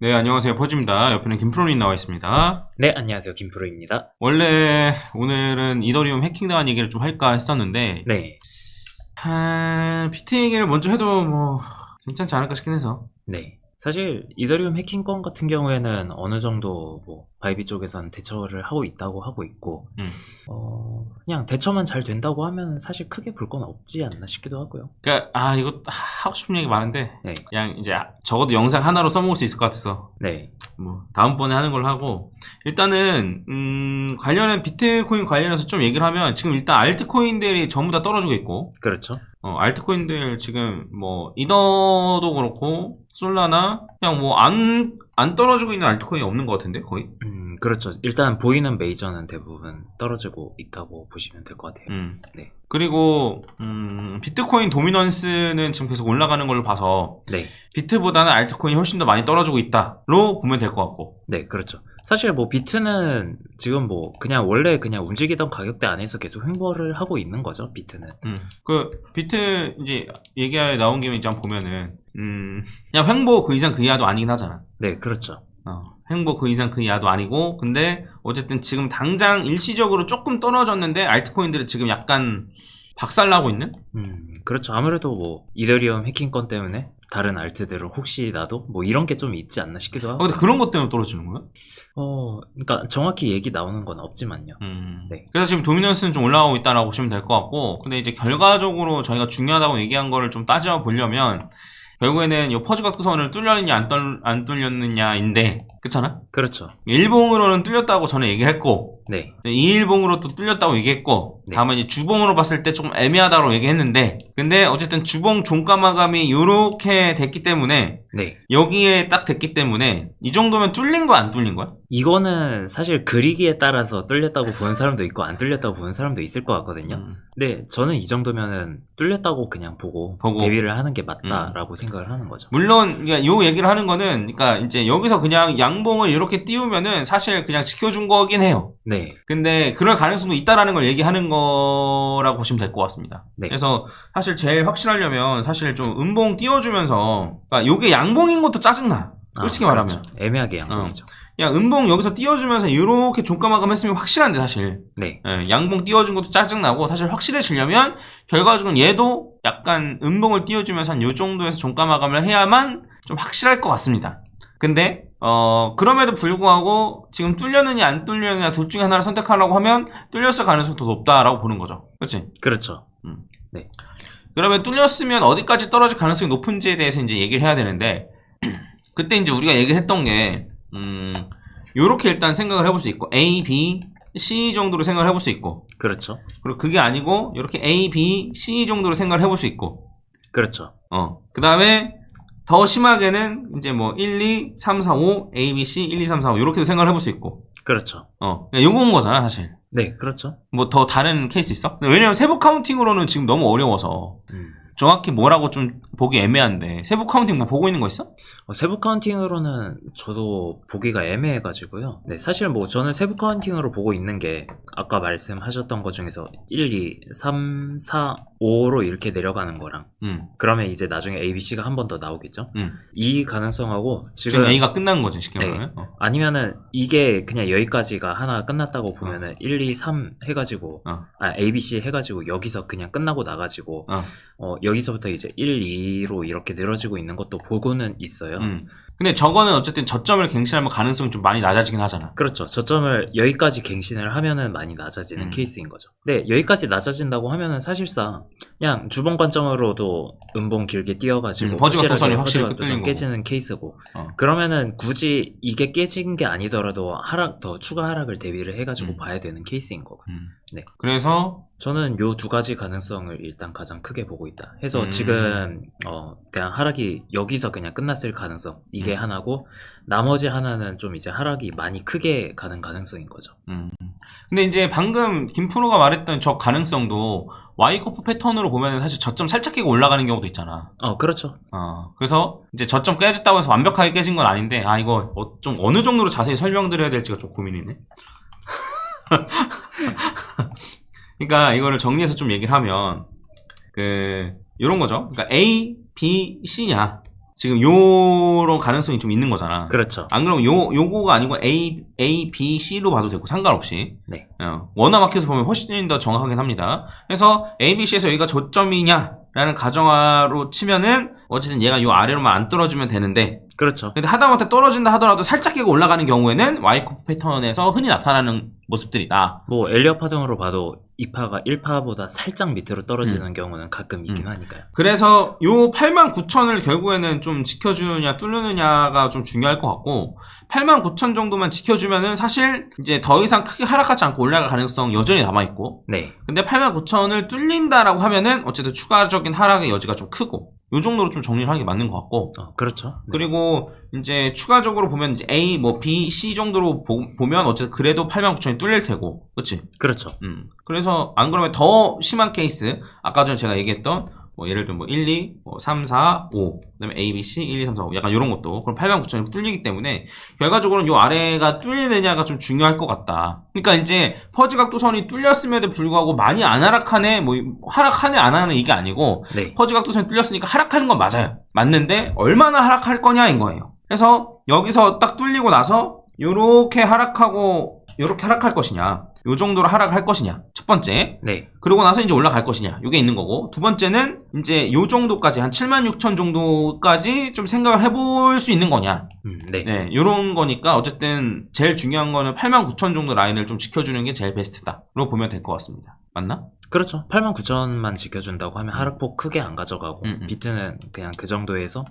네, 안녕하세요. 퍼즈입니다. 옆에는 김프로님 나와 있습니다. 네, 안녕하세요. 김프로입니다. 원래 오늘은 이더리움 해킹당한 얘기를 좀 할까 했었는데, 네, 비트 얘기를 먼저 해도 뭐 괜찮지 않을까 싶긴 해서. 네. 사실 이더리움 해킹건 같은 경우에는 어느 정도 뭐 바이비 쪽에서는 대처를 하고 있다고 하고 있고, 음. 그냥 대처만 잘 된다고 하면 사실 크게 볼 건 없지 않나 싶기도 하고요. 그러니까 이거 하고 싶은 얘기 많은데, 네, 그냥 이제 적어도 영상 하나로 써먹을 수 있을 것 같아서 네, 뭐 다음번에 하는 걸로 하고, 일단은 관련한 비트코인 관련해서 좀 얘기를 하면, 지금 일단 알트코인들이 전부 다 떨어지고 있고, 그렇죠. 알트코인들 지금 뭐 이더도 그렇고 솔라나 그냥 뭐 안 떨어지고 있는 알트코인이 없는 것 같은데 거의. 그렇죠. 일단 보이는 메이저는 대부분 떨어지고 있다고 보시면 될 것 같아요. 네, 그리고 비트코인 도미넌스는 지금 계속 올라가는 걸로 봐서 네, 비트보다는 알트코인이 훨씬 더 많이 떨어지고 있다로 보면 될 것 같고. 네, 그렇죠. 사실 뭐 비트는 지금 뭐 그냥 원래 그냥 움직이던 가격대 안에서 계속 횡보를 하고 있는 거죠. 비트는. 그 비트 이제 얘기에 나온 김에 이제 한번 보면은 그냥 횡보 그 이상 그 이하도 아니긴 하잖아. 네, 그렇죠. 횡보 그 이상 그 이하도 아니고, 근데 어쨌든 지금 당장 일시적으로 조금 떨어졌는데 알트코인들은 지금 약간 박살나고 있는? 그렇죠. 아무래도 뭐 이더리움 해킹건 때문에 다른 알트들은 혹시라도 뭐 이런 게 좀 있지 않나 싶기도 하고. 근데 그런 것 때문에 떨어지는 거야? 그러니까 정확히 얘기 나오는 건 없지만요. 네. 그래서 지금 도미넌스는 좀 올라오고 있다라고 보시면 될 것 같고, 근데 이제 결과적으로 저희가 중요하다고 얘기한 거를 좀 따져보려면 결국에는 이 퍼즐 각도선을 뚫렸느냐 안 뚫렸느냐인데, 그렇잖아? 그렇죠. 일봉으로는 뚫렸다고 저는 얘기했고, 네. 이일봉으로 또 뚫렸다고 얘기했고, 네. 다만 이제 주봉으로 봤을 때 조금 애매하다고 얘기했는데, 근데 어쨌든 주봉 종가 마감이 요렇게 됐기 때문에, 네. 여기에 딱 됐기 때문에 이 정도면 뚫린 거야 안 뚫린 거야? 이거는 사실 그리기에 따라서 뚫렸다고 보는 사람도 있고 안 뚫렸다고 보는 사람도 있을 것 같거든요. 근데 저는 이 정도면은 뚫렸다고 그냥 보고 대비를 하는 게 맞다라고 생각을 하는 거죠. 물론 요 얘기를 하는 거는, 그러니까 이제 여기서 그냥 양봉을 이렇게 띄우면은 사실 그냥 지켜준 거긴 해요. 네. 근데 그럴 가능성도 있다라는 걸 얘기하는 거라고 보시면 될 것 같습니다. 네. 그래서 사실 제일 확실하려면 사실 좀 음봉 띄워주면서, 그러니까 요게 양봉인 것도 짜증나. 솔직히 말하면. 그렇죠. 애매하게 양봉이죠. 야, 음봉 여기서 띄워주면서 이렇게 종가 마감했으면 확실한데 사실. 네. 양봉 띄워준 것도 짜증나고, 사실 확실해지려면 결과적으로 얘도 약간 음봉을 띄워주면서 한 요 정도에서 종가 마감을 해야만 좀 확실할 것 같습니다. 근데 그럼에도 불구하고 지금 뚫렸느냐 안 뚫렸느냐 둘 중에 하나를 선택하라고 하면 뚫렸을 가능성이 더 높다라고 보는 거죠. 그렇지? 그렇죠. 네. 그러면 뚫렸으면 어디까지 떨어질 가능성이 높은지에 대해서 이제 얘기를 해야 되는데, 그때 이제 우리가 얘기를 했던 게 요렇게 일단 생각을 해볼 수 있고, A, B, C 정도로 생각을 해볼 수 있고, 그렇죠. 그리고 그게 아니고 요렇게 A, B, C 정도로 생각을 해볼 수 있고, 그렇죠. 그 다음에 더 심하게는 이제 뭐 1, 2, 3, 4, 5, A, B, C, 1, 2, 3, 4, 5 요렇게도 생각을 해볼 수 있고. 그렇죠. 요건 거잖아 사실. 네, 그렇죠. 뭐 더 다른 케이스 있어? 왜냐면 세부 카운팅으로는 지금 너무 어려워서 정확히 뭐라고 좀 보기 애매한데, 세부 카운팅 뭐 보고 있는 거 있어? 세부 카운팅으로는 저도 보기가 애매해가지고요. 네, 사실 뭐 저는 세부 카운팅으로 보고 있는 게 아까 말씀하셨던 것 중에서 1, 2, 3, 4, 5로 이렇게 내려가는 거랑 그러면 이제 나중에 A, B, C가 한 번 더 나오겠죠. 이 가능성하고 지금 A가 끝난 거지 쉽게 말하면. 네. 아니면은 이게 그냥 여기까지가 하나 끝났다고 보면은 1, 2, 3 해가지고 A, B, C 해가지고 여기서 그냥 끝나고 나가지고 여기서부터 이제 1, 2로 이렇게 늘어지고 있는 것도 보고는 있어요. 근데 저거는 어쨌든 저점을 갱신하면 가능성이 좀 많이 낮아지긴 하잖아. 그렇죠. 저점을 여기까지 갱신을 하면은 많이 낮아지는 케이스인 거죠. 근데 여기까지 낮아진다고 하면은 사실상 그냥 주봉 관점으로도 음봉 길게 띄어가지고 퍼즐 각도선이 확실히 깨지는 케이스고, 그러면은 굳이 이게 깨진 게 아니더라도 더 추가 하락을 대비를 해가지고 봐야 되는 케이스인 거고. 네. 그래서 저는 요 두 가지 가능성을 일단 가장 크게 보고 있다 해서 지금 그냥 하락이 여기서 그냥 끝났을 가능성, 이게 하나고, 나머지 하나는 좀 이제 하락이 많이 크게 가는 가능성인 거죠. 근데 이제 방금 김프로가 말했던 저 가능성도 Y코프 패턴으로 보면 사실 저점 살짝 깨고 올라가는 경우도 있잖아. 그렇죠. 그래서 이제 저점 깨졌다고 해서 완벽하게 깨진 건 아닌데, 이거 좀 어느 정도로 자세히 설명드려야 될지가 좀 고민이네. 그러니까 이거를 정리해서 좀 얘기를 하면 요런 거죠. 그러니까 A, B, C냐. 지금 요런 가능성이 좀 있는 거잖아. 그렇죠. 안 그러면 요거가 아니고 A, B, C로 봐도 되고 상관없이. 네. 원화마켓에서 보면 훨씬 더 정확하긴 합니다. 그래서 A, B, C에서 여기가 저점이냐라는 가정하로 치면은 어쨌든 얘가 요 아래로만 안 떨어지면 되는데, 그렇죠. 근데 하다못해 떨어진다 하더라도 살짝 깨고 올라가는 경우에는 Y코프 패턴에서 흔히 나타나는 모습들이다. 뭐 엘리엇 파동으로 봐도 2파가 1파보다 살짝 밑으로 떨어지는 경우는 가끔 있긴 하니까요. 그래서 요 89,000을 결국에는 좀 지켜주느냐 뚫느냐가 좀 중요할 것 같고, 89,000 정도만 지켜주면은 사실 이제 더 이상 크게 하락하지 않고 올라갈 가능성 여전히 남아있고, 네. 근데 89,000을 뚫린다라고 하면은 어쨌든 추가적인 하락의 여지가 좀 크고, 요 정도로 좀 정리를 하는 게 맞는 것 같고, 그렇죠. 네. 그리고 이제 추가적으로 보면 이제 A, 뭐 B, C 정도로 보면 어쨌든 그래도 89,000이 뚫릴 테고, 그렇지? 그렇죠. 그래서 안 그러면 더 심한 케이스, 아까 전에 제가 얘기했던 뭐 예를 들면 뭐 1, 2, 뭐 3, 4, 5, 그다음에 A, B, C, 1, 2, 3, 4, 5 약간 이런 것도 그럼 89,000이 뚫리기 때문에 결과적으로는 요 아래가 뚫리느냐가 좀 중요할 것 같다. 그러니까 이제 퍼지 각도선이 뚫렸음에도 불구하고 많이 안 하락하네, 뭐 하락하네 안 하네 이게 아니고, 네. 퍼지 각도선이 뚫렸으니까 하락하는 건 맞아요. 맞는데 얼마나 하락할 거냐인 거예요. 그래서 여기서 딱 뚫리고 나서 요렇게 하락하고 요렇게 하락할 것이냐, 요 정도로 하락할 것이냐, 첫 번째. 네. 그러고 나서 이제 올라갈 것이냐, 요게 있는 거고, 두 번째는 이제 요 정도까지 한 76,000 정도까지 좀 생각을 해볼 수 있는 거냐. 네. 네, 요런 거니까 어쨌든 제일 중요한 거는 89,000 정도 라인을 좀 지켜주는 게 제일 베스트다로 보면 될 것 같습니다. 맞나? 그렇죠. 89,000만 지켜준다고 하면 하락폭 크게 안 가져가고 비트는 그냥 그 정도에서,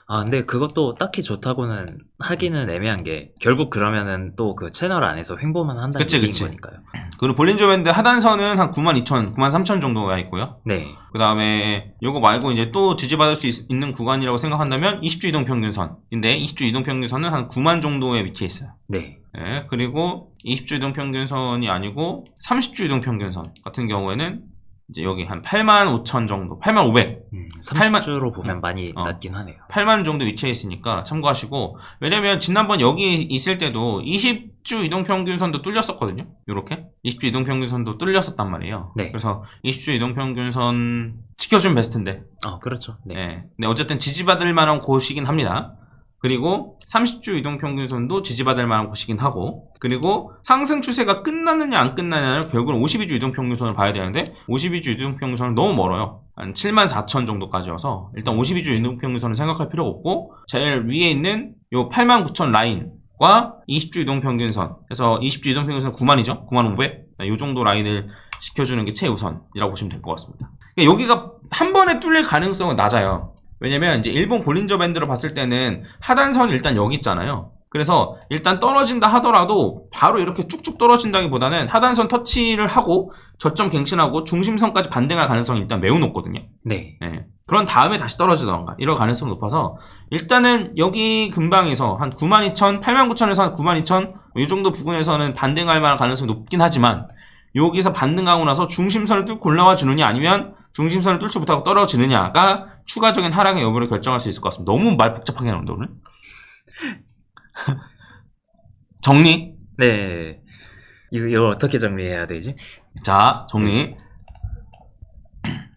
근데 그것도 딱히 좋다고는 하기는 애매한 게, 결국 그러면은 또 그 채널 안에서 횡보만 한다는 그치, 얘기인 그치. 거니까요. 그리고 볼린저 밴드 하단선은 한 92,000, 93,000 정도가 있고요. 네. 그 다음에 요거 말고 이제 또 지지받을 수 있는 구간이라고 생각한다면 20주 이동평균선인데, 20주 이동평균선은 한 9만 정도에 위치해 있어요. 네. 네, 그리고 20주 이동평균선이 아니고 30주 이동평균선 같은 경우에는 이제 여기 한 85,000 정도, 85,500, 30주로 보면 많이 낮긴 하네요. 8만 정도 위치해 있으니까 참고하시고, 왜냐면 지난번 여기 있을 때도 20주 이동평균선도 뚫렸었거든요. 요렇게 20주 이동평균선도 뚫렸었단 말이에요. 네. 그래서 20주 이동평균선 지켜주면 베스트인데, 그렇죠. 네. 네. 근데 어쨌든 지지받을 만한 곳이긴 합니다. 그리고 30주 이동평균선도 지지받을 만한 곳이긴 하고, 그리고 상승 추세가 끝났느냐 안 끝나냐는 결국은 52주 이동평균선을 봐야 되는데, 52주 이동평균선은 너무 멀어요. 한 74,000 정도까지여서 일단 52주 이동평균선을 생각할 필요가 없고, 제일 위에 있는 요 89,000 라인과 20주 이동평균선, 그래서 20주 이동평균선 9만이죠. 9,500. 요 정도 라인을 지켜주는 게 최우선이라고 보시면 될 것 같습니다. 여기가 한 번에 뚫릴 가능성은 낮아요. 왜냐면 이제 일본 볼린저 밴드로 봤을 때는 하단선이 일단 여기 있잖아요. 그래서 일단 떨어진다 하더라도 바로 이렇게 쭉쭉 떨어진다기보다는 하단선 터치를 하고 저점 갱신하고 중심선까지 반등할 가능성이 일단 매우 높거든요. 네. 네. 그런 다음에 다시 떨어지던가 이럴 가능성이 높아서, 일단은 여기 근방에서 한 92,000, 89,000에서 한 92,000 이 정도 부근에서는 반등할 만한 가능성이 높긴 하지만, 여기서 반등하고 나서 중심선을 뚫고 올라와 주느냐 아니면 중심선을 뚫지 못하고 떨어지느냐가 추가적인 하락의 여부를 결정할 수 있을 것 같습니다. 너무 말 복잡하게 하는데 오늘? 정리? 네. 이거 어떻게 정리해야 되지? 자, 정리.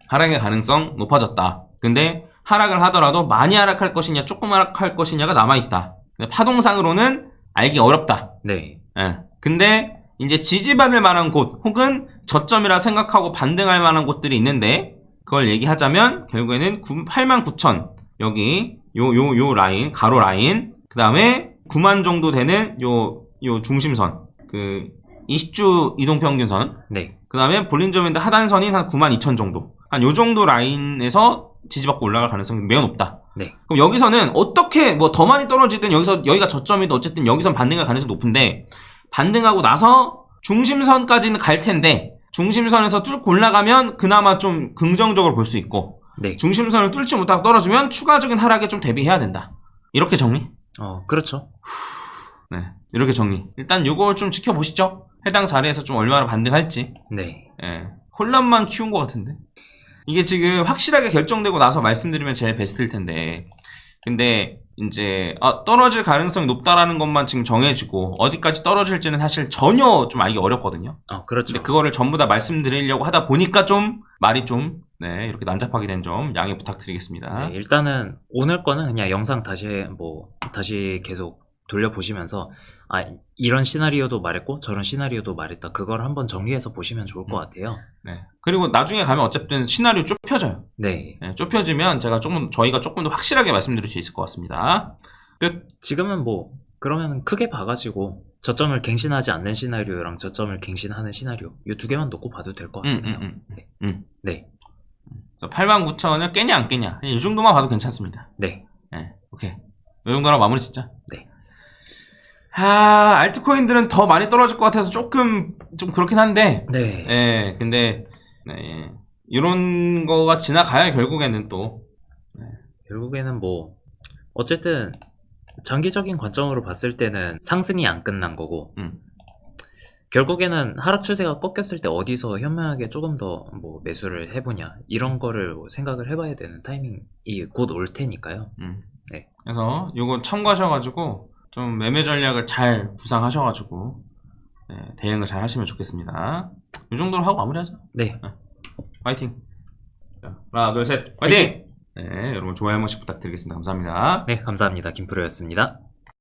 하락의 가능성 높아졌다. 근데 하락을 하더라도 많이 하락할 것이냐 조금 하락할 것이냐가 남아있다. 근데 파동상으로는 알기 어렵다. 네. 예. 근데 이제 지지받을 만한 곳 혹은 저점이라 생각하고 반등할 만한 곳들이 있는데, 그걸 얘기하자면 결국에는 89,000 여기 요 라인, 가로 라인, 그 다음에 9만 정도 되는 요 중심선, 그 20주 이동평균선, 네. 그 다음에 볼린저 밴드 하단선인 한 92,000 정도, 한 요 정도 라인에서 지지받고 올라갈 가능성이 매우 높다. 네. 그럼 여기서는 어떻게 뭐 더 많이 떨어지든 여기가 저점이든 어쨌든 여기선 반등할 가능성이 높은데, 반등하고 나서 중심선까지는 갈 텐데, 중심선에서 뚫고 올라가면 그나마 좀 긍정적으로 볼 수 있고, 네. 중심선을 뚫지 못하고 떨어지면 추가적인 하락에 좀 대비해야 된다. 이렇게 정리? 그렇죠. 네. 이렇게 정리. 일단 요걸 좀 지켜보시죠. 해당 자리에서 좀 얼마나 반등할지. 네. 예. 혼란만 키운 것 같은데. 이게 지금 확실하게 결정되고 나서 말씀드리면 제일 베스트일 텐데, 근데 이제 떨어질 가능성이 높다라는 것만 지금 정해지고 어디까지 떨어질지는 사실 전혀 좀 알기 어렵거든요. 그렇죠. 근데 그거를 전부 다 말씀드리려고 하다 보니까 좀 말이 좀 네, 이렇게 난잡하게 된 점 양해 부탁드리겠습니다. 네, 일단은 오늘 거는 그냥 영상 다시 계속 돌려보시면서 이런 시나리오도 말했고 저런 시나리오도 말했다. 그걸 한번 정리해서 보시면 좋을 것 같아요. 네. 그리고 나중에 가면 어쨌든 시나리오 좁혀져요. 네. 네, 좁혀지면 저희가 조금 더 확실하게 말씀드릴 수 있을 것 같습니다. 끝. 지금은 그러면 크게 봐가지고 저점을 갱신하지 않는 시나리오랑 저점을 갱신하는 시나리오 이 두 개만 놓고 봐도 될 것 같아요. 네. 89,000을 깨냐 안 깨냐 이 정도만 봐도 괜찮습니다. 네. 네, 오케이. 이 정도로 마무리 짓자. 네. 알트코인들은 더 많이 떨어질 것 같아서 좀 그렇긴 한데. 네. 예, 근데 이런 거가 지나가야 결국에는 또. 결국에는 어쨌든 장기적인 관점으로 봤을 때는 상승이 안 끝난 거고 결국에는 하락 추세가 꺾였을 때 어디서 현명하게 조금 더 매수를 해보냐 이런 거를 생각을 해봐야 되는 타이밍이 곧 올 테니까요. 네. 그래서 이거 참고하셔가지고 좀 매매 전략을 잘 구상하셔가지고 대응을 잘 하시면 좋겠습니다. 이 정도로 하고 마무리하죠. 네. 파이팅. 자, 하나 둘 셋 파이팅. 네, 여러분 좋아요 한 번씩 부탁드리겠습니다. 감사합니다. 네, 감사합니다. 김프로였습니다.